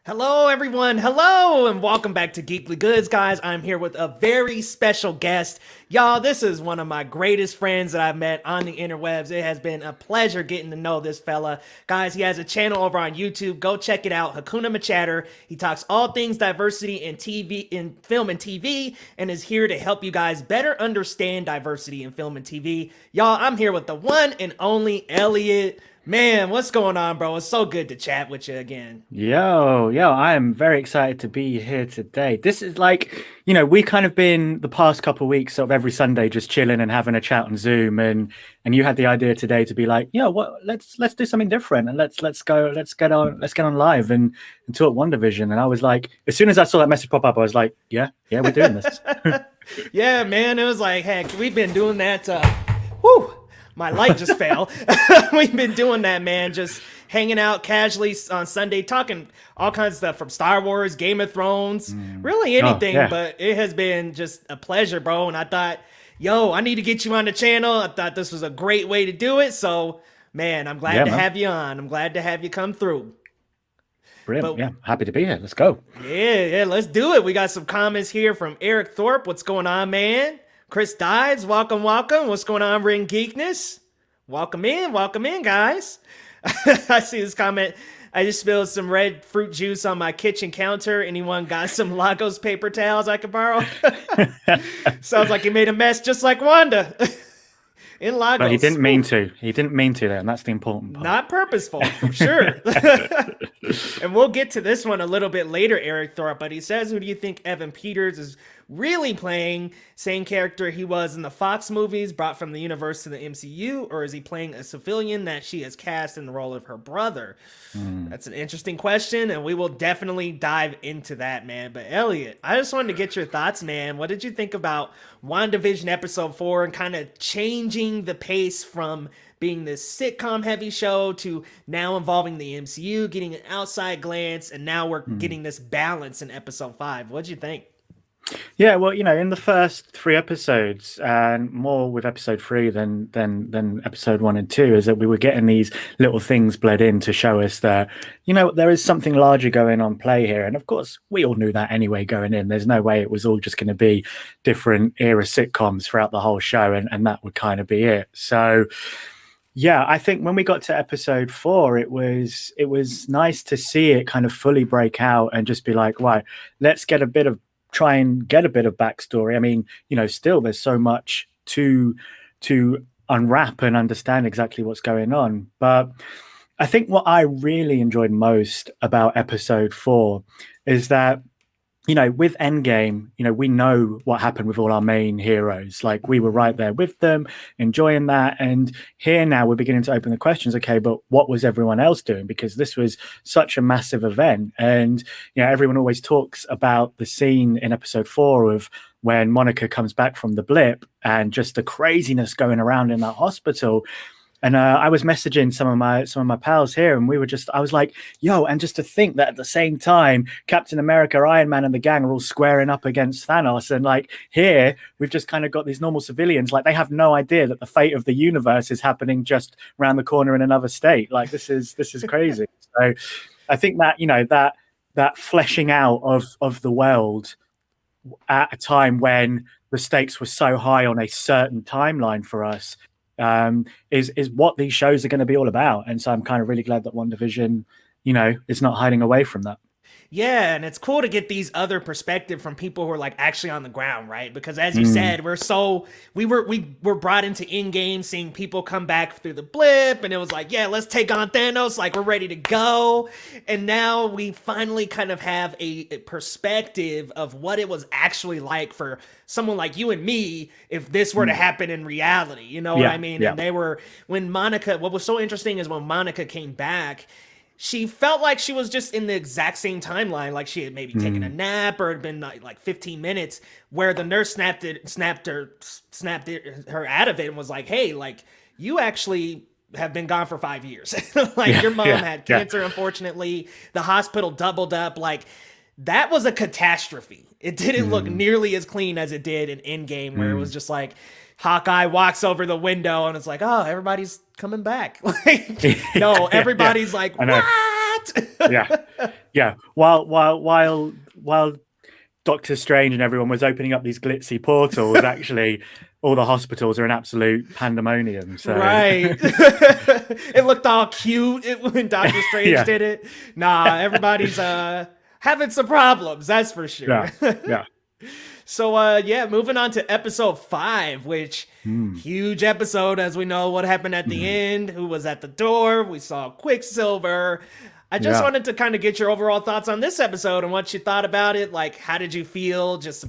Hello, everyone. Hello, and welcome back to Geekly Goods, guys. I'm here with a very special guest. Y'all, this is one of my greatest friends that I've met on the interwebs. It has been a pleasure getting to know this fella. Guys, he has a channel over on YouTube. Go check it out, Hakuna Machatter. He talks all things diversity in TV, in film and TV, and is here to help you guys better understand diversity in film and TV. Y'all, I'm here with the one and only Elliott. Man, what's going on, bro? It's so good to chat with you again. Yo, I am very excited to be here today. This is like, we kind of been the past couple of weeks sort of every Sunday just chilling and having a chat on Zoom, and you had the idea today to be like, let's do something different, and let's get on live and talk WandaVision. And I was like, as soon as I saw that message pop up, I was like, yeah, we're doing this. Yeah, man, it was like, heck, we've been doing that. Whoo. My light just fell. We've been doing that, man. Just hanging out casually on Sunday, talking all kinds of stuff from Star Wars, Game of Thrones, really anything. But it has been just a pleasure, bro. And I thought, I need to get you on the channel. I thought this was a great way to do it. So, man, I'm glad to have you on. I'm glad to have you come through. Brilliant. Happy to be here. Let's go. Yeah, let's do it. We got some comments here from Eric Thorpe. What's going on, man? Chris Dives, welcome. What's going on, Ring Geekness? Welcome in, guys. I see this comment. I just spilled some red fruit juice on my kitchen counter. Anyone got some Lagos paper towels I could borrow? Sounds like he made a mess just like Wanda. In Lagos. But he didn't mean to. He didn't mean to, and that's the important part. Not purposeful, for sure. And we'll get to this one a little bit later, Eric Thorpe. But he says, who do you think Evan Peters is really playing? Same character he was in the Fox movies, brought from the universe to the MCU? Or is he playing a civilian that she has cast in the role of her brother? That's an interesting question, and we will definitely dive into that, man. But Elliott, I just wanted to get your thoughts, man. What did you think about WandaVision episode 4 and kind of changing the pace from being this sitcom heavy show to now involving the MCU, getting an outside glance, and now we're getting this balance in episode 5? What'd you think? Yeah, well, in the first three episodes, and more with episode three than episode one and two, is that we were getting these little things bled in to show us that, there is something larger going on play here. And of course, we all knew that anyway going in. There's no way it was all just going to be different era sitcoms throughout the whole show, and that would kind of be it. So yeah, I think when we got to episode four, it was nice to see it kind of fully break out and just be like, right, let's try and get a bit of backstory. I mean, still there's so much to unwrap and understand exactly what's going on. But I think what I really enjoyed most about episode four is that with Endgame, we know what happened with all our main heroes. Like we were right there with them, enjoying that. And here now we're beginning to open the questions. Okay, but what was everyone else doing? Because this was such a massive event. And, everyone always talks about the scene in episode four of when Monica comes back from the blip and just the craziness going around in that hospital. And I was messaging some of my pals here, and I was like, "Yo!" And just to think that at the same time, Captain America, Iron Man, and the gang are all squaring up against Thanos, and like here, we've just kind of got these normal civilians, like they have no idea that the fate of the universe is happening just around the corner in another state. Like this is crazy. So, I think that that fleshing out of the world at a time when the stakes were so high on a certain timeline for us is what these shows are going to be all about. And so I'm kind of really glad that WandaVision, is not hiding away from that. Yeah, and it's cool to get these other perspective from people who are like actually on the ground, right? Because as you said, we were brought into in-game seeing people come back through the blip, and it was like, yeah, let's take on Thanos, like we're ready to go. And now we finally kind of have a perspective of what it was actually like for someone like you and me if this were to happen in reality. You know what I mean? Yeah. And what was so interesting is when Monica came back, she felt like she was just in the exact same timeline, like she had maybe taken a nap or had been like 15 minutes, where the nurse snapped her out of it and was like, "Hey, like you actually have been gone for 5 years. Like your mom had cancer, unfortunately. The hospital doubled up. Like that was a catastrophe. It didn't look nearly as clean as it did in Endgame, where it was just like Hawkeye walks over the window and it's like, oh, everybody's coming back. Like, no, everybody's like, what? Yeah. While Doctor Strange and everyone was opening up these glitzy portals, actually, all the hospitals are an absolute pandemonium. So. Right. It looked all cute when Doctor Strange did it. Nah, everybody's having some problems, that's for sure. Yeah. So, moving on to episode 5, which huge episode, as we know what happened at the end, who was at the door. We saw Quicksilver. I just wanted to kind of get your overall thoughts on this episode and what you thought about it. Like, how did you feel just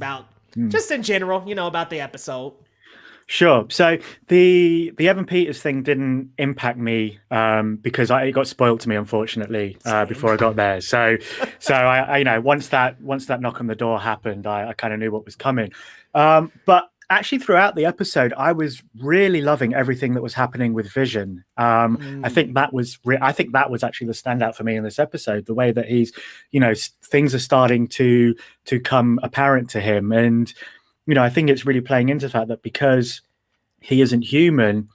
in general, about the episode? Sure. So the Evan Peters thing didn't impact me because it got spoiled to me, unfortunately, before I got there. So I once that knock on the door happened, I kind of knew what was coming. But actually, throughout the episode, I was really loving everything that was happening with Vision. I think that was actually the standout for me in this episode. The way that he's, things are starting to come apparent to him. And I think it's really playing into the fact that because he isn't human,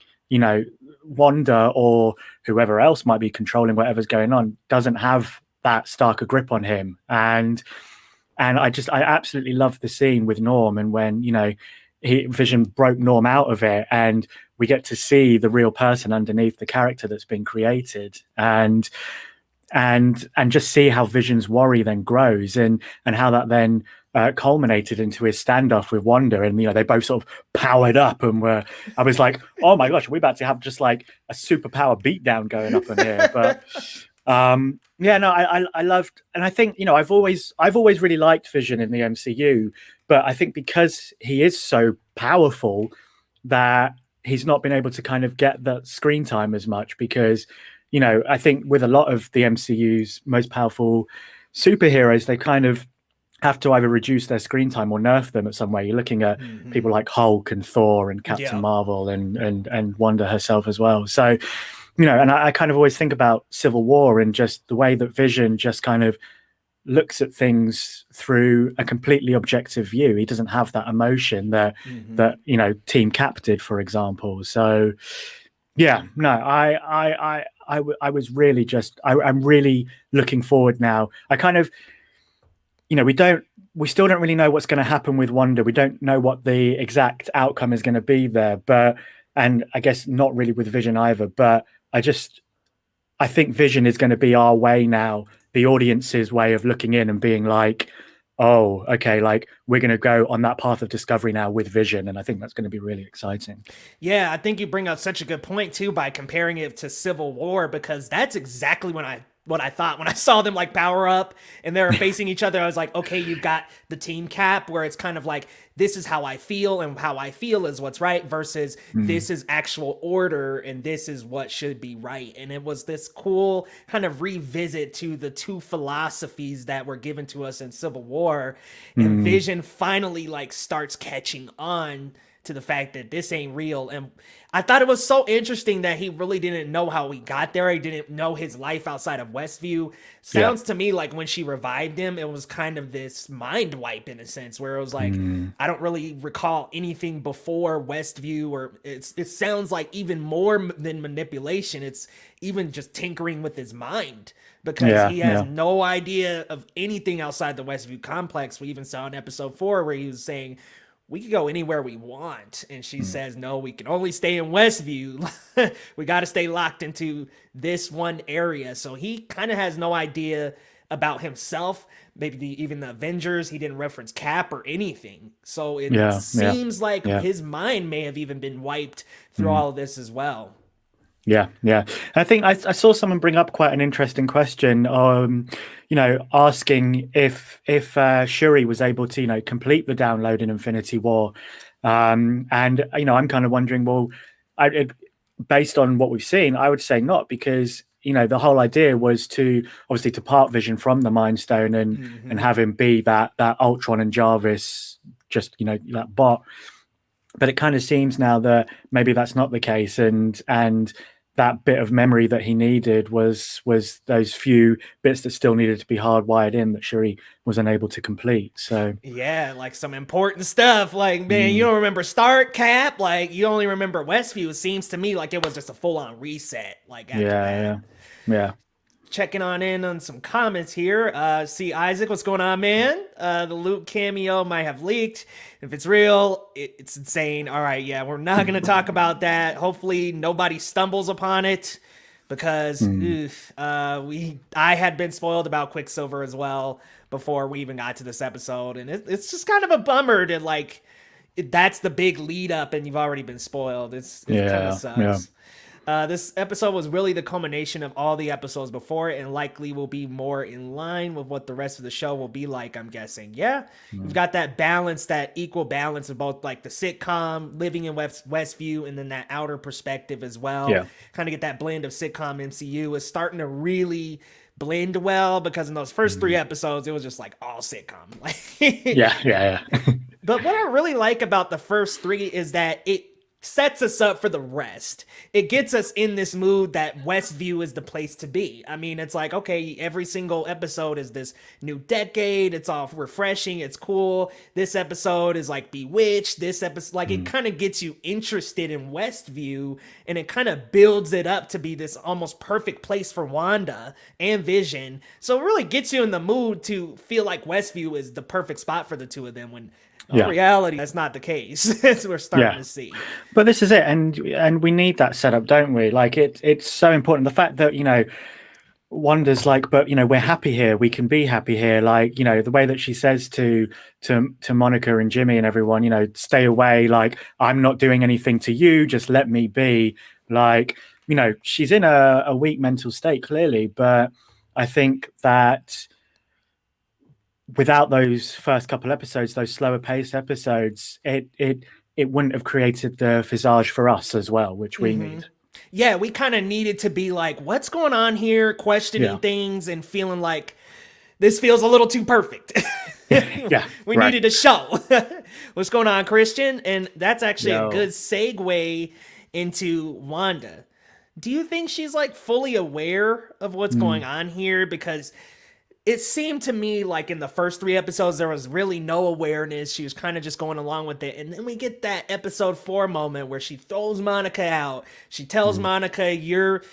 Wanda or whoever else might be controlling whatever's going on doesn't have that starker grip on him. And I absolutely love the scene with Norm, and when, Vision broke Norm out of it, and we get to see the real person underneath the character that's been created, and just see how Vision's worry then grows, and how that then culminated into his standoff with Wanda, and they both sort of powered up, and I was like, oh my gosh, we're about to have just like a superpower beatdown going up in here. But I loved, and I think I've always really liked Vision in the MCU, but I think because he is so powerful that he's not been able to kind of get that screen time as much, because I think with a lot of the MCU's most powerful superheroes, they kind of have to either reduce their screen time or nerf them at some way. You're looking at people like Hulk and Thor and Captain Marvel and Wanda herself as well. So, and I kind of always think about Civil War and just the way that Vision just kind of looks at things through a completely objective view. He doesn't have that emotion that Team Cap did, for example. So yeah, no, I was really I'm really looking forward now. I kind of, we still don't really know what's going to happen with Wanda. We don't know what the exact outcome is going to be there, and I guess not really with Vision either. But I think Vision is going to be our way now, the audience's way of looking in and being like, oh, okay, like we're going to go on that path of discovery now with Vision. And I think that's going to be really exciting. Yeah, I think you bring up such a good point too by comparing it to Civil War, because that's exactly what I thought when I saw them like power up and they were facing each other. I was like, okay, you've got the Team Cap where it's kind of like, this is how I feel and how I feel is what's right, versus this is actual order and this is what should be right. And it was this cool kind of revisit to the two philosophies that were given to us in Civil War, and Vision finally like starts catching on to the fact that this ain't real. And I thought it was so interesting that he really didn't know how he got there. He didn't know his life outside of Westview. Sounds to me like when she revived him, it was kind of this mind wipe in a sense, where it was like, I don't really recall anything before Westview, or it sounds like even more than manipulation. It's even just tinkering with his mind, because he has no idea of anything outside the Westview complex. We even saw in episode 4 where he was saying, we can go anywhere we want. And she says, no, we can only stay in Westview. We got to stay locked into this one area. So he kind of has no idea about himself. Maybe even the Avengers. He didn't reference Cap or anything. So it seems like his mind may have even been wiped through all of this as well. Yeah. I think I saw someone bring up quite an interesting question, asking if Shuri was able to, complete the download in Infinity War. And, I'm kind of wondering, well, based on what we've seen, I would say not, because, the whole idea was to part Vision from the Mind Stone and have him be that Ultron and Jarvis, just, that bot. But it kind of seems now that maybe that's not the case, and that bit of memory that he needed was those few bits that still needed to be hardwired in that Shuri was unable to complete. So yeah, like some important stuff. Like, man, you don't remember Stark, Cap. Like, you only remember Westview. It seems to me like it was just a full on reset. Like, after that. Yeah. Checking on some comments here. See, Isaac, what's going on, man? The Luke cameo might have leaked. If it's real, it's insane. All right, yeah, we're not going to talk about that. Hopefully nobody stumbles upon it, because I had been spoiled about Quicksilver as well before we even got to this episode, and it's just kind of a bummer to like, that's the big lead up and you've already been spoiled. It kind of sucks. Yeah. This episode was really the culmination of all the episodes before it, and likely will be more in line with what the rest of the show will be like, I'm guessing. Yeah, you've got that balance, that equal balance of both like the sitcom, living in Westview, and then that outer perspective as well. Yeah. Kind of get that blend of sitcom MCU is starting to really blend well, because in those first 3 episodes, it was just like all sitcom. Yeah. But what I really like about the first 3 is that it sets us up for the rest. It gets us in this mood that Westview is the place to be. I mean, it's like, okay, every single episode is this new decade. It's all refreshing. It's cool. This episode is like Bewitched. This episode, like, it kind of gets you interested in Westview, and it kind of builds it up to be this almost perfect place for Wanda and Vision. So it really gets you in the mood to feel like Westview is the perfect spot for the two of them, when in reality, that's not the case. As we're starting to see. But this is it, and we need that setup, don't we? Like, it's so important. The fact that Wanda's like, but we're happy here. We can be happy here. Like, the way that she says to Monica and Jimmy and everyone, stay away. Like, I'm not doing anything to you. Just let me be. Like, she's in a weak mental state clearly, but I think that without those first couple episodes, those slower paced episodes, it wouldn't have created the visage for us as well, which we need. Yeah, we kind of needed to be like, what's going on here? Questioning things and feeling like this feels a little too perfect. We needed a show. What's going on, Christian? And that's actually a good segue into Wanda. Do you think she's like fully aware of what's going on here? Because it seemed to me like in the first 3 episodes there was really no awareness. She was kind of just going along with it, and then we get that episode 4 moment where she throws Monica out. She tells Mm, Monica, you're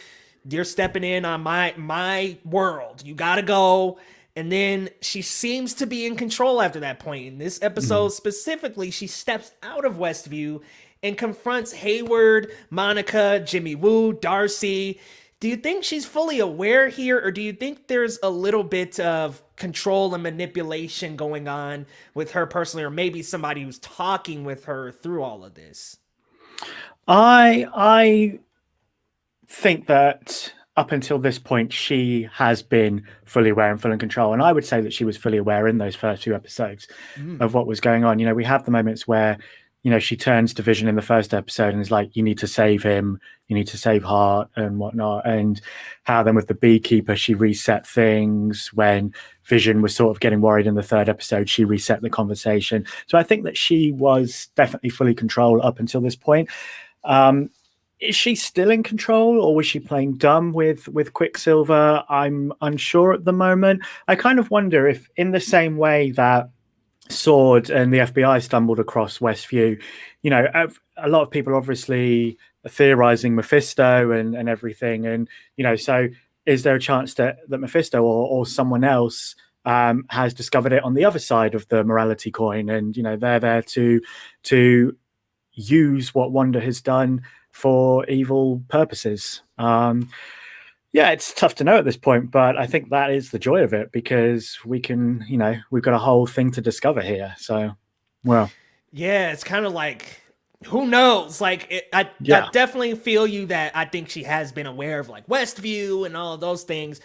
stepping in on my world, you gotta go. And then she seems to be in control after that point. In this episode mm. specifically, she steps out of Westview and confronts Hayward, Monica, Jimmy Woo, Darcy. Do you think she's fully aware here, or do you think there's a little bit of control and manipulation going on with her personally, or maybe somebody who's talking with her through all of this? I think that up until this point, she has been fully aware and full in control. And I would say that she was fully aware in those first few episodes Mm. of what was going on. You know, we have the moments where, you know, she turns to Vision in the first episode and is like, you need to save him, you need to save Hart and whatnot. And how then with the beekeeper, she reset things. When Vision was sort of getting worried in the third episode, she reset the conversation. So I think that she was definitely fully control up until this point. Um, is she still in control, or was she playing dumb with Quicksilver? I'm unsure at the moment. I kind of wonder if, in the same way that Sword and the FBI stumbled across Westview, you know, a lot of people obviously are theorizing Mephisto and everything, and you know, so is there a chance that Mephisto or someone else has discovered it on the other side of the morality coin, and you know, they're there to use what Wanda has done for evil purposes. Yeah, it's tough to know at this point, but I think that is the joy of it, because we can, you know, we've got a whole thing to discover here. So, well, Yeah, it's kind of like, who knows? Like, I yeah. definitely feel you that I think she has been aware of like Westview and all of those things.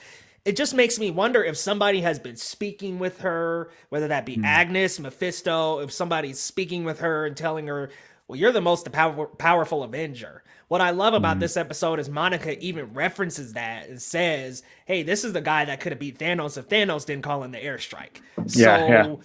It just makes me wonder if somebody has been speaking with her, whether that be Mm, Agnes, Mephisto, if somebody's speaking with her and telling her, well, you're the most powerful Avenger. What I love about mm. this episode is Monica even references that and says, hey, this is the guy that could have beat Thanos if Thanos didn't call in the airstrike. Yeah, yeah. So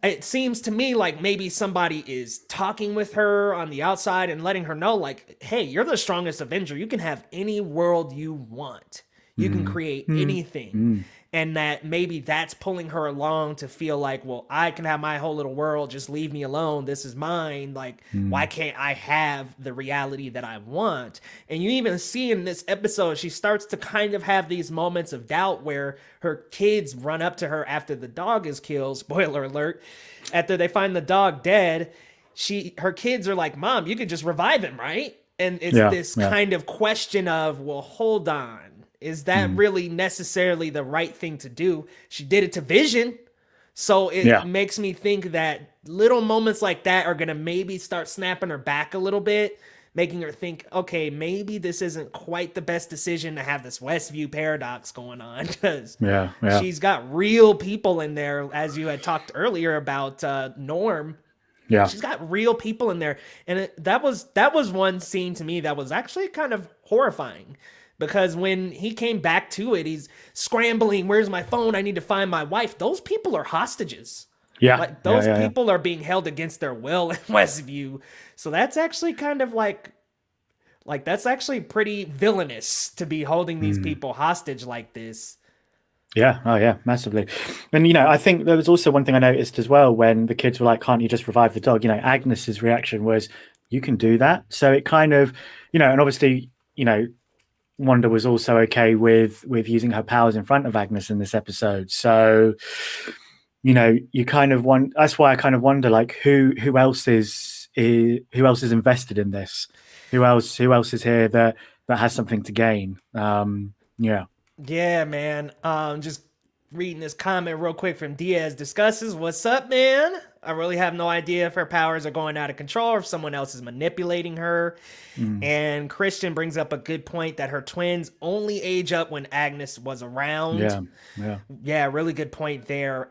it seems to me like maybe somebody is talking with her on the outside and letting her know, like, hey, you're the strongest Avenger. You can have any world you want, you can Mm, create mm, anything. mm, And that maybe that's pulling her along to feel like, well, I can have my whole little world, just leave me alone, this is mine. Like, why mm. can't I have the reality that I want? And you even see in this episode, she starts to kind of have these moments of doubt where her kids run up to her after the dog is killed, spoiler alert, after they find the dog dead. Her kids are like, Mom, you could just revive him, right? And it's Yeah, this yeah. kind of question of, well, hold on, is that Mm, really necessarily the right thing to do? She did it to Vision. So it yeah. makes me think that little moments like that are going to maybe start snapping her back a little bit, making her think, okay, maybe this isn't quite the best decision to have this Westview paradox going on, because Yeah, yeah. she's got real people in there, as you had talked earlier about Norm. Yeah. She's got real people in there, and that was one scene to me that was actually kind of horrifying, because when he came back to it, he's scrambling. Where's my phone? I need to find my wife. Those people are hostages. Yeah. Like, Yeah, those yeah, yeah. people are being held against their will in Westview. So that's actually kind of like that's actually pretty villainous to be holding these Mm. people hostage like this. Yeah, oh yeah, massively. And you know, I think there was also one thing I noticed as well when the kids were like, "Can't you just revive the dog?" You know, Agnes's reaction was, "You can do that." So it kind of, you know, and obviously, you know, Wanda was also okay with using her powers in front of Agnes in this episode. So, you know, you kind of want. That's why I kind of wonder, like, who else is invested in this? Who else is here that has something to gain? Yeah. Yeah, man. Just reading this comment real quick from Diaz discusses, what's up, man? I really have no idea if her powers are going out of control or if someone else is manipulating her. Mm. And Christian brings up a good point that her twins only age up when Agnes was around. Yeah. Yeah. Yeah, really good point there.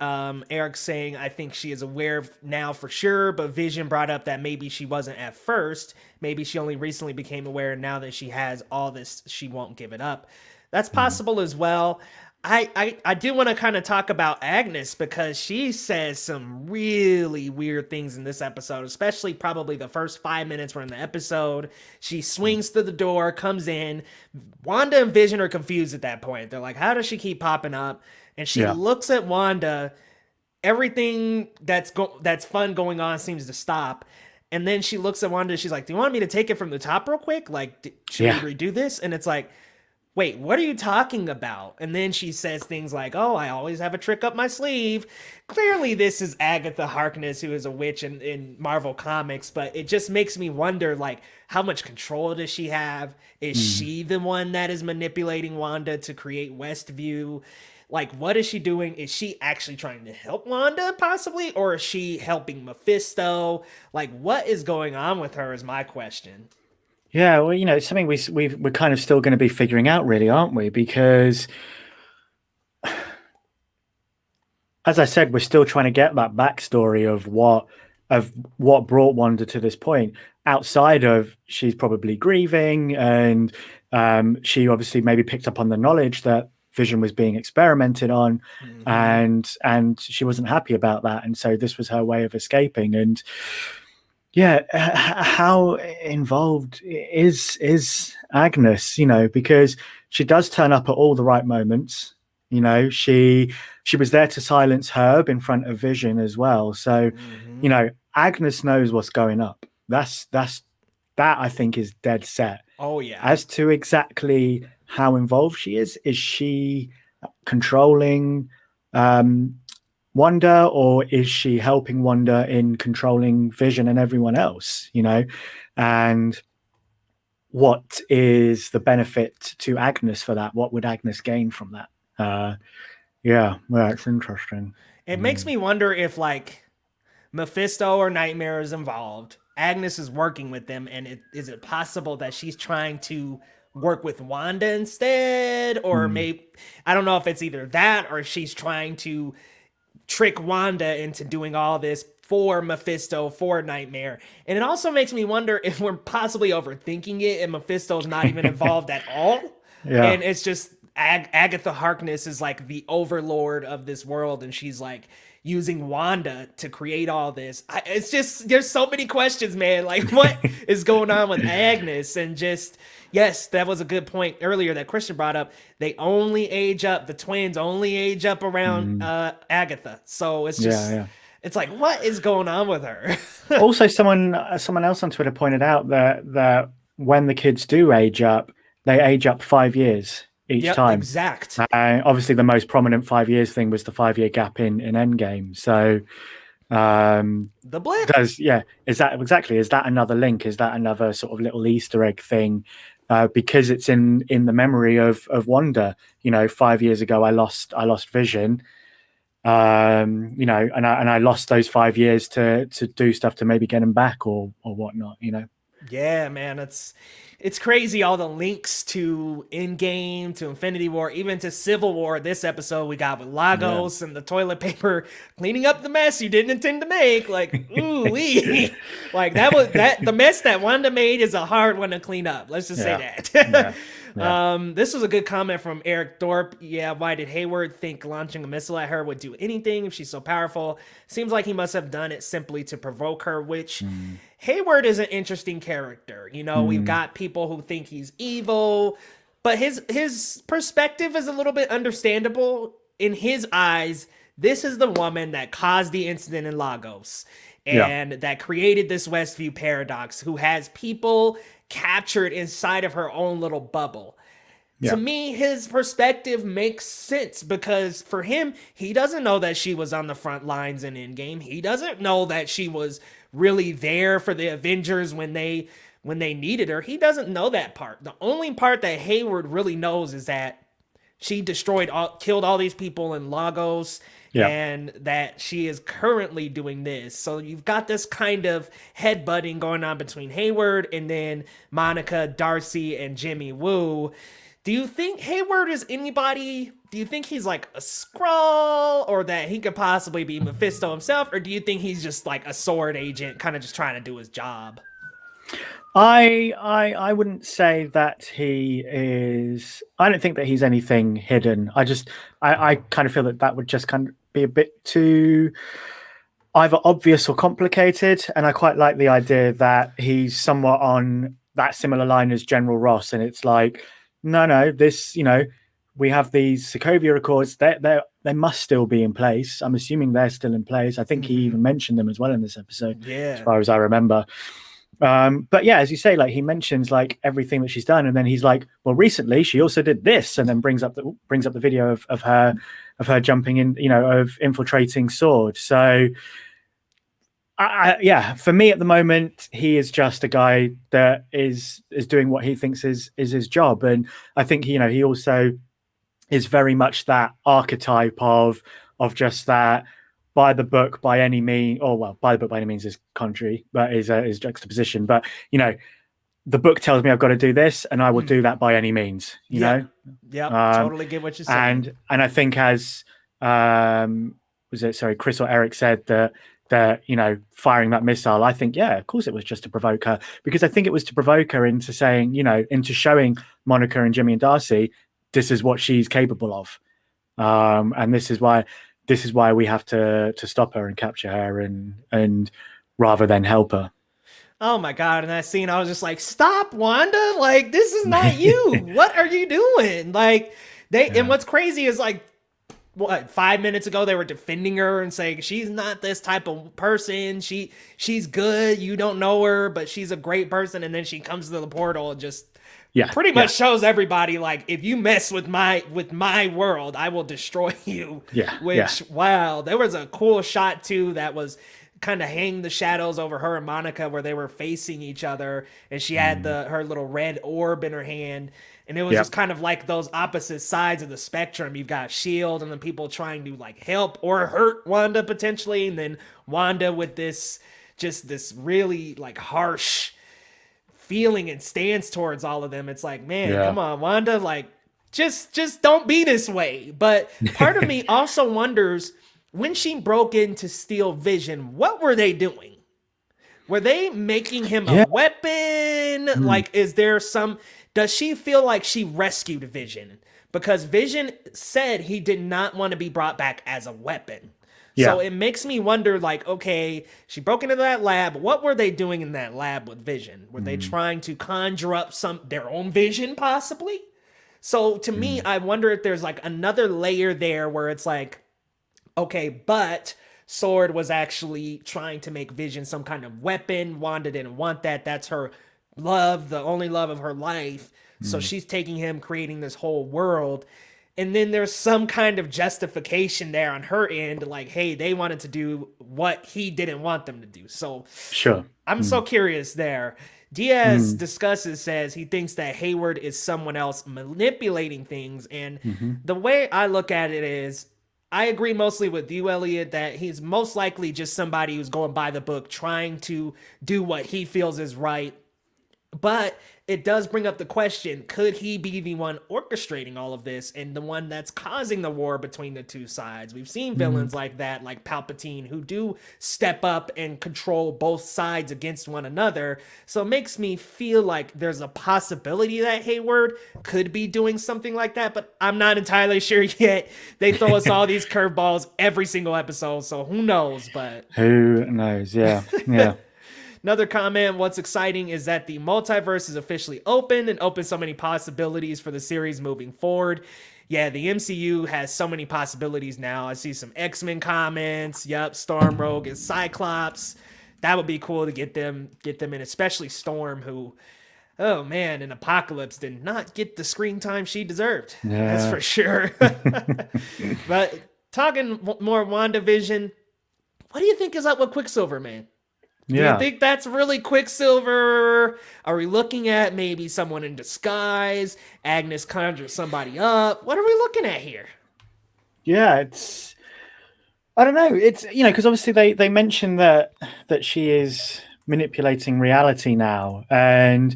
Eric's saying, I think she is aware of now for sure, but Vision brought up that maybe she wasn't at first. Maybe she only recently became aware, and now that she has all this, she won't give it up. That's Mm. possible as well. I do want to kind of talk about Agnes because she says some really weird things in this episode, especially probably the first 5 minutes we're in the episode. She swings through the door, comes in. Wanda and Vision are confused at that point. They're like, how does she keep popping up? And she Yeah. looks at Wanda. Everything that's fun going on seems to stop. And then she looks at Wanda. She's like, do you want me to take it from the top real quick? Like, should Yeah. we redo this? And it's like, wait, what are you talking about? And then she says things like, oh, I always have a trick up my sleeve. Clearly, this is Agatha Harkness, who is a witch in Marvel Comics, but it just makes me wonder, like, how much control does she have? Is Mm. she the one that is manipulating Wanda to create Westview? Like, what is she doing? Is she actually trying to help Wanda, possibly? Or is she helping Mephisto? Like, what is going on with her is my question. Yeah, well, it's something we're kind of still going to be figuring out, really, aren't we? Because, as I said, we're still trying to get that backstory of what brought Wanda to this point. Outside of she's probably grieving, and she obviously maybe picked up on the knowledge that Vision was being experimented on, Mm-hmm. and she wasn't happy about that, and so this was her way of escaping. And yeah, how involved is Agnes? Because she does turn up at all the right moments. She was there to silence Herb in front of Vision as well. So, Mm-hmm. Agnes knows what's going up. That I think is dead set. Oh, yeah. As to exactly how involved she is she controlling Wanda, or is she helping Wanda in controlling Vision and everyone else? And what is the benefit to Agnes for that? What would Agnes gain from that? Yeah, it's interesting. It makes Mm. me wonder if, like, Mephisto or Nightmare is involved. Agnes is working with them, and is it possible that she's trying to work with Wanda instead? Or Mm. maybe, I don't know if it's either that or she's trying to trick Wanda into doing all this for Mephisto, for Nightmare. And it also makes me wonder if we're possibly overthinking it and Mephisto's not even involved at all. Yeah. And it's just Agatha Harkness is like the overlord of this world, and she's like using Wanda to create all this. It's just, there's so many questions, man. Like, what is going on with Agnes? And just, yes, that was a good point earlier that Christian brought up. They only age up, the twins only age up around Mm. Agatha. So it's Yeah, just, yeah. it's like, what is going on with her? Also, someone else on Twitter pointed out that when the kids do age up, they age up 5 years each Yep, time. exact. Obviously, the most prominent 5 years thing was the 5 year gap in Endgame. So, The blip. is that another link? Is that another sort of little Easter egg thing? Because it's in the memory of Wanda. 5 years ago, I lost Vision. And I lost those 5 years to do stuff to maybe get him back or whatnot. Yeah, man, it's crazy all the links to Endgame, to Infinity War, even to Civil War. This episode we got with Yeah. Lagos and the toilet paper cleaning up the mess you didn't intend to make. Like, ooh wee. Like that the mess that Wanda made is a hard one to clean up. Let's just say Yeah. that. Yeah. Yeah. This was a good comment from Eric Thorpe. Yeah, why did Hayward think launching a missile at her would do anything if she's so powerful? Seems like he must have done it simply to provoke her, which Mm. Hayward is an interesting character. We've Mm. got people who think he's evil, but his perspective is a little bit understandable. In his eyes, this is the woman that caused the incident in Lagos Yeah. and that created this Westview paradox, who has people captured inside of her own little bubble. To Yeah. me, his perspective makes sense because for him, he doesn't know that she was on the front lines in Endgame. He doesn't know that she was really there for the Avengers when they needed her. He doesn't know that part. The only part that Hayward really knows is that she killed all these people in Lagos, Yeah. and that she is currently doing this. So you've got this kind of headbutting going on between Hayward and then Monica, Darcy, and Jimmy Woo. Do you think Hayward is anybody? Do you think he's like a Skrull, or that he could possibly be Mephisto himself? Or do you think he's just like a sword agent, kind of just trying to do his job? I wouldn't say that he is. I don't think that he's anything hidden. I kind of feel that that would just kind of be a bit too either obvious or complicated. And I quite like the idea that he's somewhat on that similar line as General Ross. And it's like, no, this, we have these Sokovia Accords. They must still be in place. I'm assuming they're still in place. I think he even mentioned them as well in this episode, as far as I remember. But yeah, as you say, like he mentions like everything that she's done, and then he's like, well, recently she also did this, and then brings up the video of her jumping in, of infiltrating Sword. So yeah, for me at the moment, he is just a guy that is doing what he thinks is his job, and I think he also is very much that archetype of just that by the book by any means, or well, by the book by any means is contrary, but is juxtaposition. But the book tells me I've got to do this, and I will do that by any means. You know, totally get what you're saying. And I think as Chris or Eric said that firing that missile, I think, yeah, of course it was just to provoke her, because I think it was to provoke her into saying, into showing Monica and Jimmy and Darcy, this is what she's capable of. And this is why we have to stop her and capture her and rather than help her. Oh my God. In that scene, I was just like, stop, Wanda. Like, this is not you. What are you doing? Like, and what's crazy is like, what, 5 minutes ago they were defending her and saying she's not this type of person. She's good. You don't know her, but she's a great person. And then she comes to the portal and just pretty much shows everybody, like, if you mess with my world, I will destroy you. Wow, there was a cool shot too that was kind of hang the shadows over her and Monica where they were facing each other, and she had her little red orb in her hand. And it was just kind of like those opposite sides of the spectrum. You've got S.H.I.E.L.D. and the people trying to like help or hurt Wanda potentially. And then Wanda with this really like harsh feeling and stance towards all of them. It's like, man, come on, Wanda, like just don't be this way. But part of me also wonders, when she broke in to steal Vision, what were they doing? Were they making him a weapon? Like, does she feel like she rescued Vision? Because Vision said he did not want to be brought back as a weapon. So it makes me wonder, like, okay, she broke into that lab. What were they doing in that lab with Vision? Were they trying to conjure up their own vision, possibly? So to me, I wonder if there's like another layer there where it's like, okay, but Sword was actually trying to make Vision some kind of weapon. Wanda didn't want that. That's her love, the only love of her life. So she's taking him, creating this whole world. And then there's some kind of justification there on her end, like, hey, they wanted to do what he didn't want them to do. So I'm so curious there. Diaz says he thinks that Hayward is someone else manipulating things. And the way I look at it is, I agree mostly with you, Elliott, that he's most likely just somebody who's going by the book, trying to do what he feels is right. But it does bring up the question, could he be the one orchestrating all of this and the one that's causing the war between the two sides? We've seen villains like that, like Palpatine, who do step up and control both sides against one another. So it makes me feel like there's a possibility that Hayward could be doing something like that, but I'm not entirely sure yet. They throw us all these curveballs every single episode, so who knows? But who knows? Yeah. Another comment, what's exciting is that the multiverse is officially open and opens so many possibilities for the series moving forward. Yeah, the MCU has so many possibilities now. I see some X-Men comments. Yep, Storm, Rogue, and Cyclops. That would be cool to get them in, especially Storm, who, oh man, in Apocalypse did not get the screen time she deserved. That's for sure. But talking more WandaVision, what do you think is up with Quicksilver, man? Do you think that's really Quicksilver? Are we looking at maybe someone in disguise? Agnes conjures somebody up? What are we looking at here? Yeah, I don't know. It's, because obviously they mention that she is manipulating reality now. And,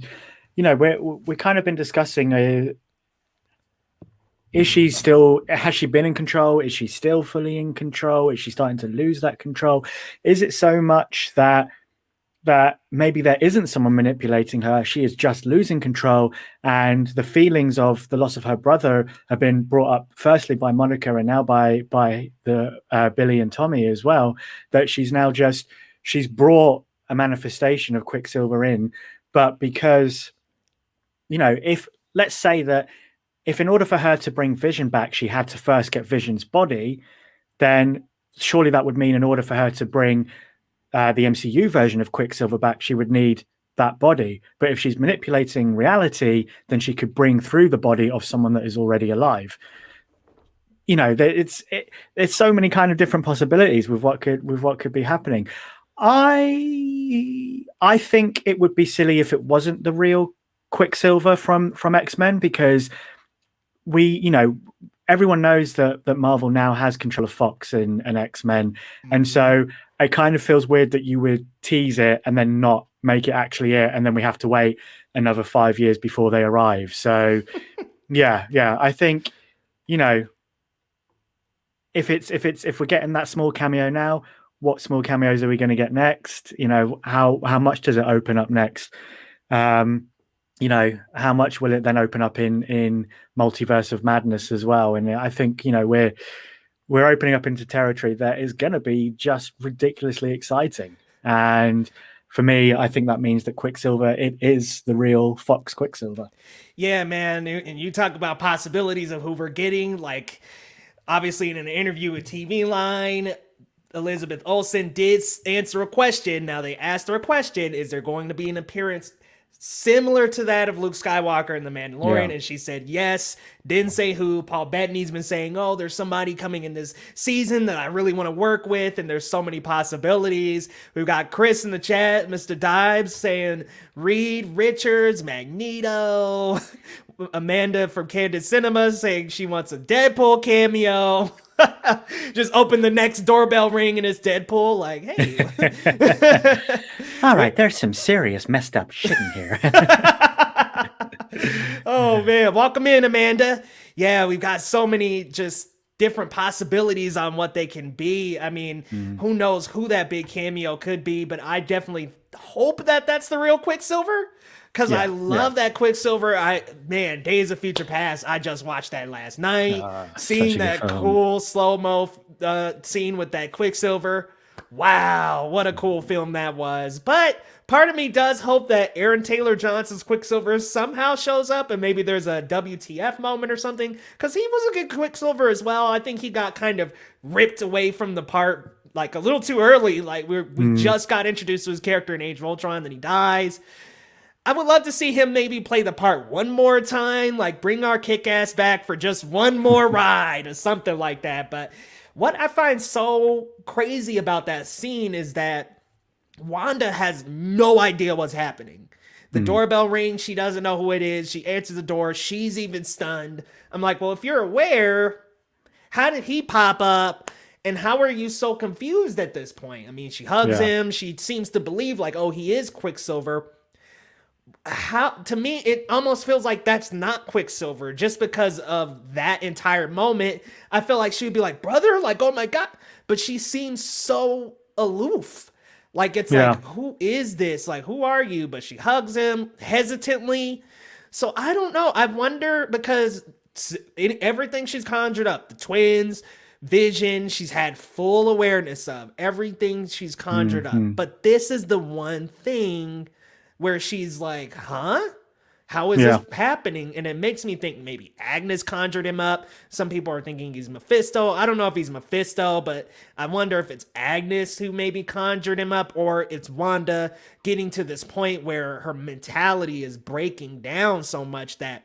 we've kind of been discussing, has she been in control? Is she still fully in control? Is she starting to lose that control? Is it so much that that maybe there isn't someone manipulating her. She is just losing control. And the feelings of the loss of her brother have been brought up firstly by Monica and now by the Billy and Tommy as well, that she's brought a manifestation of Quicksilver in. But because, if let's say that if in order for her to bring Vision back, she had to first get Vision's body, then surely that would mean in order for her to bring the MCU version of Quicksilver back, she would need that body. But if she's manipulating reality, then she could bring through the body of someone that is already alive. There's so many kind of different possibilities with what could be happening. I think it would be silly if it wasn't the real Quicksilver from X-Men, because everyone knows that Marvel now has control of Fox and X-Men. And so it kind of feels weird that you would tease it and then not make it actually it, and then we have to wait another 5 years before they arrive. So yeah, I think, if we're getting that small cameo now, what small cameos are we going to get next? How much does it open up next? How much will it then open up in Multiverse of Madness as well? And I think, we're opening up into territory that is going to be just ridiculously exciting. And for me, I think that means that Quicksilver, it is the real Fox Quicksilver. Yeah, man. And you talk about possibilities of who we're getting. Like, obviously, in an interview with TV Line, Elizabeth Olsen did answer a question. Now, they asked her a question: is there going to be an appearance similar to that of Luke Skywalker in The Mandalorian? Yeah. And she said yes. Didn't say who. Paul Bettany's been saying, oh, there's somebody coming in this season that I really want to work with, and there's so many possibilities. We've got Chris in the chat, Mr. Dibes, saying Reed Richards, Magneto. Amanda from Candid Cinema saying she wants a Deadpool cameo. Just open the next doorbell ring and it's Deadpool. Like, hey. All right, there's some serious messed up shit in here. Oh man, welcome in, Amanda. Yeah, we've got so many just different possibilities on what they can be. I mean, who knows who that big cameo could be, but I definitely hope that that's the real Quicksilver. Because I love that Quicksilver. Days of Future Past, I just watched that last night. Seeing that cool slow-mo scene with that Quicksilver. Wow, what a cool film that was. But part of me does hope that Aaron Taylor Johnson's Quicksilver somehow shows up and maybe there's a WTF moment or something. Because he was a good Quicksilver as well. I think he got kind of ripped away from the part like a little too early. Like we just got introduced to his character in Age of Ultron, then he dies. I would love to see him maybe play the part one more time, like bring our Kick-Ass back for just one more ride or something like that. But what I find so crazy about that scene is that Wanda has no idea what's happening. The doorbell rings, she doesn't know who it is. She answers the door, she's even stunned. I'm like, well, if you're aware, how did he pop up? And how are you so confused at this point? I mean, she hugs him. She seems to believe like, oh, he is Quicksilver. How, to me, it almost feels like that's not Quicksilver just because of that entire moment. I feel like she would be like, brother, like, oh my God. But she seems so aloof. Like, it's like, who is this? Like, who are you? But she hugs him hesitantly. So I don't know. I wonder, because everything she's conjured up, the twins, Vision, she's had full awareness of everything she's conjured up. But this is the one thing where she's like, huh? How is this happening? And it makes me think maybe Agnes conjured him up. Some people are thinking he's Mephisto. I don't know if he's Mephisto, but I wonder if it's Agnes who maybe conjured him up, or it's Wanda getting to this point where her mentality is breaking down so much that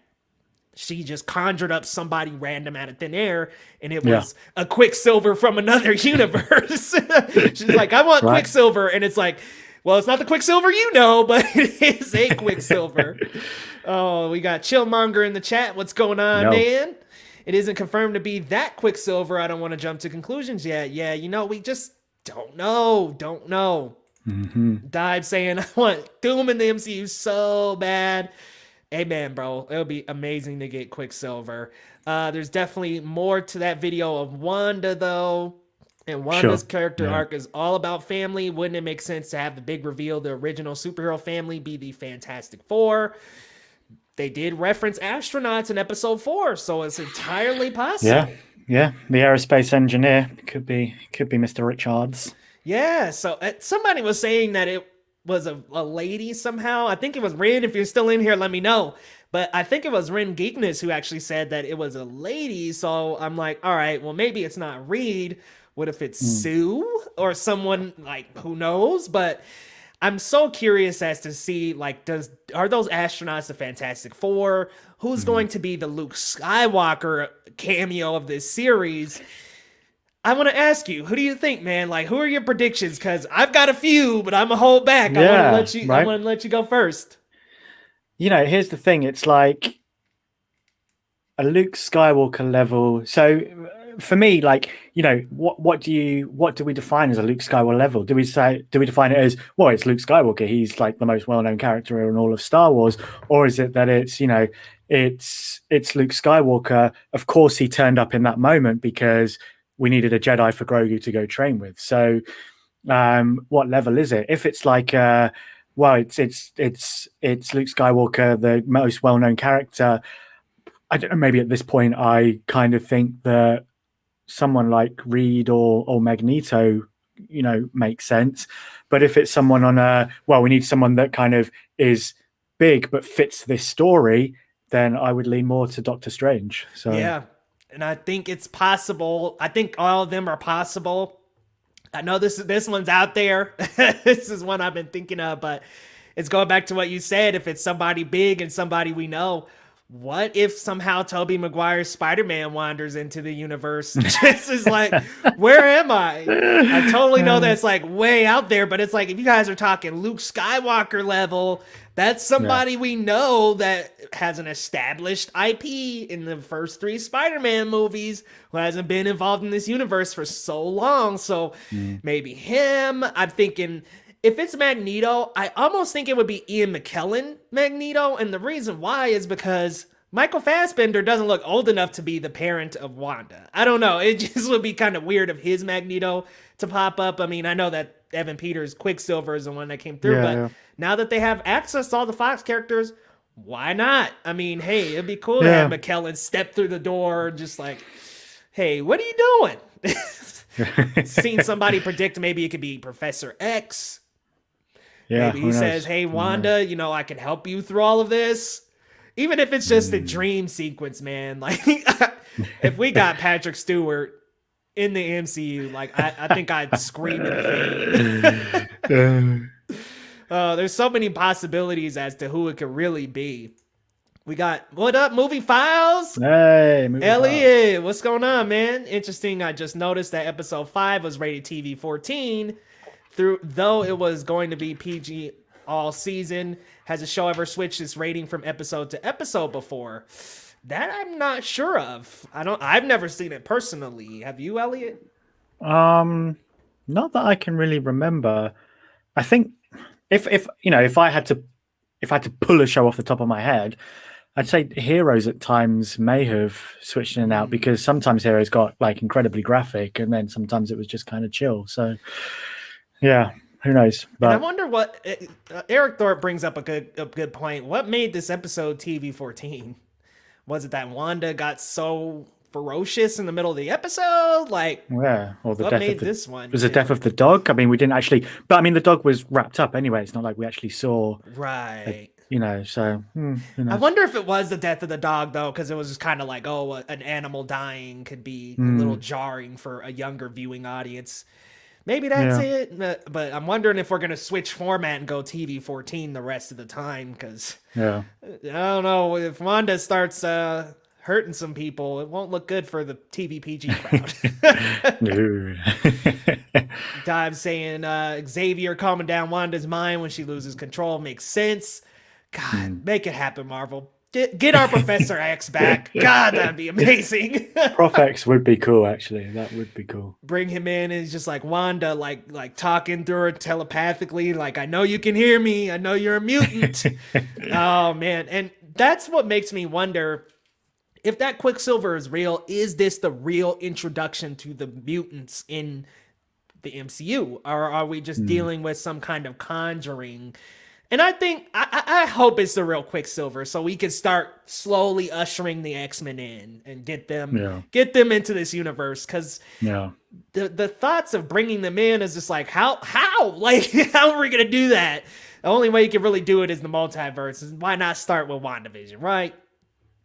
she just conjured up somebody random out of thin air, and it was a Quicksilver from another universe. She's like, I want Quicksilver. And it's like, well, it's not the Quicksilver you know, but it is a Quicksilver. Oh, we got Chillmonger in the chat. What's going on, man? It isn't confirmed to be that Quicksilver. I don't want to jump to conclusions yet. Yeah, we just don't know. Dive saying, I want Doom in the MCU so bad. Amen, bro. It'll be amazing to get Quicksilver. There's definitely more to that video of Wanda, though. And Wanda's Sure. character Yeah. arc is all about family. Wouldn't it make sense to have the big reveal, the original superhero family, be the Fantastic Four? They did reference astronauts in episode 4, so it's entirely Yeah. possible. Yeah. The aerospace engineer could be Mr. Richards. Yeah, so somebody was saying that it was a lady somehow. I think it was Rin. If you're still in here, let me know. But I think it was Rin Geekness who actually said that it was a lady. So I'm like, all right, well, maybe it's not Reed. What if it's Mm. Sue or someone like who knows? But I'm so curious as to see like are those astronauts the Fantastic Four? Who's Mm. going to be the Luke Skywalker cameo of this series? I want to ask you, who do you think, man? Like, who are your predictions? Because I've got a few, but I'm gonna hold back. I want to Yeah. let you. I Right. want to let you go first. Here's the thing. It's like a Luke Skywalker level. So for me, like, what do we define as a Luke Skywalker level? Do we define it as, well, it's Luke Skywalker, he's like the most well-known character in all of Star Wars, or is it that it's Luke Skywalker? Of course, he turned up in that moment because we needed a Jedi for Grogu to go train with. So, what level is it? If it's like, well, it's Luke Skywalker, the most well-known character. I don't know, maybe at this point I kind of think that someone like Reed or Magneto, makes sense. But if it's someone we need someone that kind of is big but fits this story, then I would lean more to Doctor Strange. So Yeah, and I think it's possible. I think all of them are possible. I know this one's out there. This is one I've been thinking of, but it's going back to what you said. If it's somebody big and somebody we know, what if somehow Tobey Maguire's Spider-Man wanders into the universe? Just is like, where am I? I totally know that's like way out there, but it's like if you guys are talking Luke Skywalker level, that's yeah. somebody we know that has an established IP in the first 3 Spider-Man movies who hasn't been involved in this universe for so long. So Mm. maybe him. I'm thinking if it's Magneto, I almost think it would be Ian McKellen Magneto. And the reason why is because Michael Fassbender doesn't look old enough to be the parent of Wanda. I don't know. It just would be kind of weird of his Magneto to pop up. I mean, I know that Evan Peters' Quicksilver is the one that came through, but Yeah. now that they have access to all the Fox characters, why not? I mean, hey, it'd be cool to Yeah. have McKellen step through the door and just like, hey, what are you doing? Seen somebody predict maybe it could be Professor X. Yeah, Maybe who he knows? says, hey, Who knows? Wanda, I can help you through all of this. Even if it's just a dream sequence, man. Like, if we got Patrick Stewart in the MCU, like, I think I'd scream in pain. There's so many possibilities as to who it could really be. We got, what up, Movie Files? Hey, movie files. Elliott, what's going on, man? Interesting. I just noticed that episode 5 was rated TV 14. Though it was going to be PG all season, has the show ever switched its rating from episode to episode before? That I'm not sure of. I've never seen it personally. Have you, Elliot? Not that I can really remember. I think if I had to pull a show off the top of my head, I'd say Heroes at times may have switched in and out because sometimes Heroes got like incredibly graphic, and then sometimes it was just kind of chill. So yeah, who knows? And I But wonder what Eric Thorpe brings up a good point. What made this episode TV 14? Was it that Wanda got so ferocious in the middle of the episode? Like, yeah, or the what death made of the this one? was the death of the dog. I mean, we didn't actually, but I mean, the dog was wrapped up anyway. It's not like we actually saw, Right. So who I knows? wonder if it was the death of the dog though, because it was just kind of like, oh, an animal dying could be a little jarring for a younger viewing audience. Maybe that's Yeah. it, but I'm wondering if we're gonna switch format and go TV 14 the rest of the time, because Yeah. I don't know if Wanda starts hurting some people, it won't look good for the TV PG crowd. No. Time saying Xavier calming down Wanda's mind when she loses control makes sense. God, make it happen, Marvel. Get our Professor X back. God, that'd be amazing. Prof X would be cool, actually. That would be cool. Bring him in and he's just like Wanda, like talking through her telepathically, like, I know you can hear me. I know you're a mutant. Oh man. And that's what makes me wonder if that Quicksilver is real, is this the real introduction to the mutants in the MCU, or are we just dealing with some kind of conjuring? And I think I hope it's the real Quicksilver, so we can start slowly ushering the X-Men in and get them Yeah. into this universe. Because Yeah. the thoughts of bringing them in is just like how like how are we gonna do that? The only way you can really do it is the multiverse. Why not start with WandaVision, right?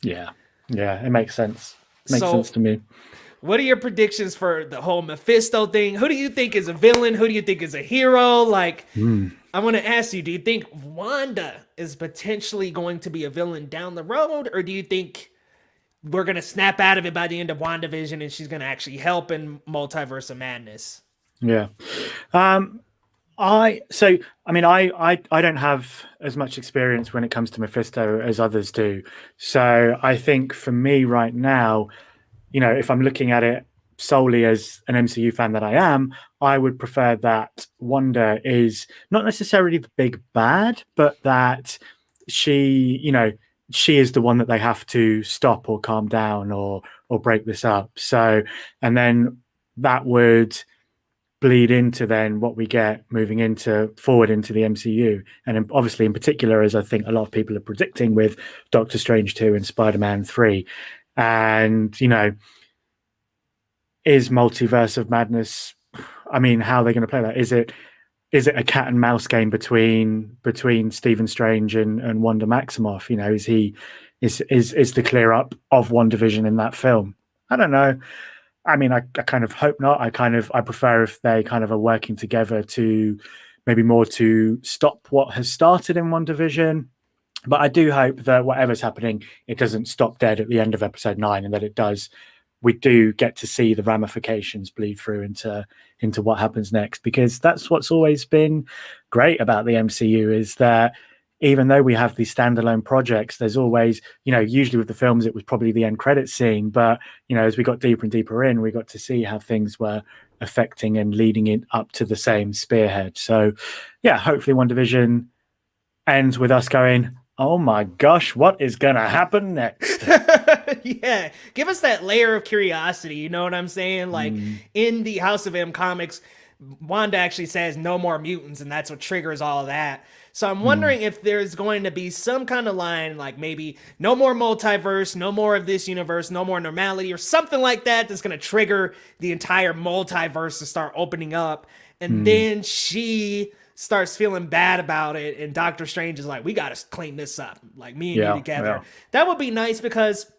Yeah. Yeah. It makes sense. Makes So sense to me. what are your predictions for the whole Mephisto thing? Who do you think is a villain? Who do you think is a hero? Like, I want to ask you, do you think Wanda is potentially going to be a villain down the road? Or do you think we're going to snap out of it by the end of WandaVision and she's going to actually help in Multiverse of Madness? Yeah. I don't have as much experience when it comes to Mephisto as others do. So I think for me right now, if I'm looking at it solely as an MCU fan that I am, I would prefer that Wanda is not necessarily the big bad, but that she is the one that they have to stop or calm down or break this up. So, and then that would bleed into then what we get moving forward into the MCU, and obviously in particular, as I think a lot of people are predicting, with Doctor Strange 2 and Spider-Man 3. And is Multiverse of Madness, I mean, how are they going to play that? Is it a cat and mouse game between Stephen Strange and Wanda Maximoff? Is the clear up of WandaVision in that film? I don't know. I mean, I kind of hope not. I prefer if they kind of are working together to maybe more to stop what has started in WandaVision. But I do hope that whatever's happening, it doesn't stop dead at the end of episode 9, and that we do get to see the ramifications bleed through into what happens next, because that's what's always been great about the MCU, is that even though we have these standalone projects, there's always, usually with the films, it was probably the end credits scene. But, as we got deeper and deeper in, we got to see how things were affecting and leading it up to the same spearhead. So, yeah, hopefully WandaVision ends with us going, oh my gosh, what is going to happen next? Yeah, give us that layer of curiosity. You know what I'm saying? Like in the House of M comics, Wanda actually says no more mutants, and that's what triggers all of that. So I'm wondering if there's going to be some kind of line, like maybe no more multiverse, no more of this universe, no more normality, or something like that, that's going to trigger the entire multiverse to start opening up. And then she starts feeling bad about it, and Doctor Strange is like, we got to clean this up, like me and you together. Yeah. That would be nice, because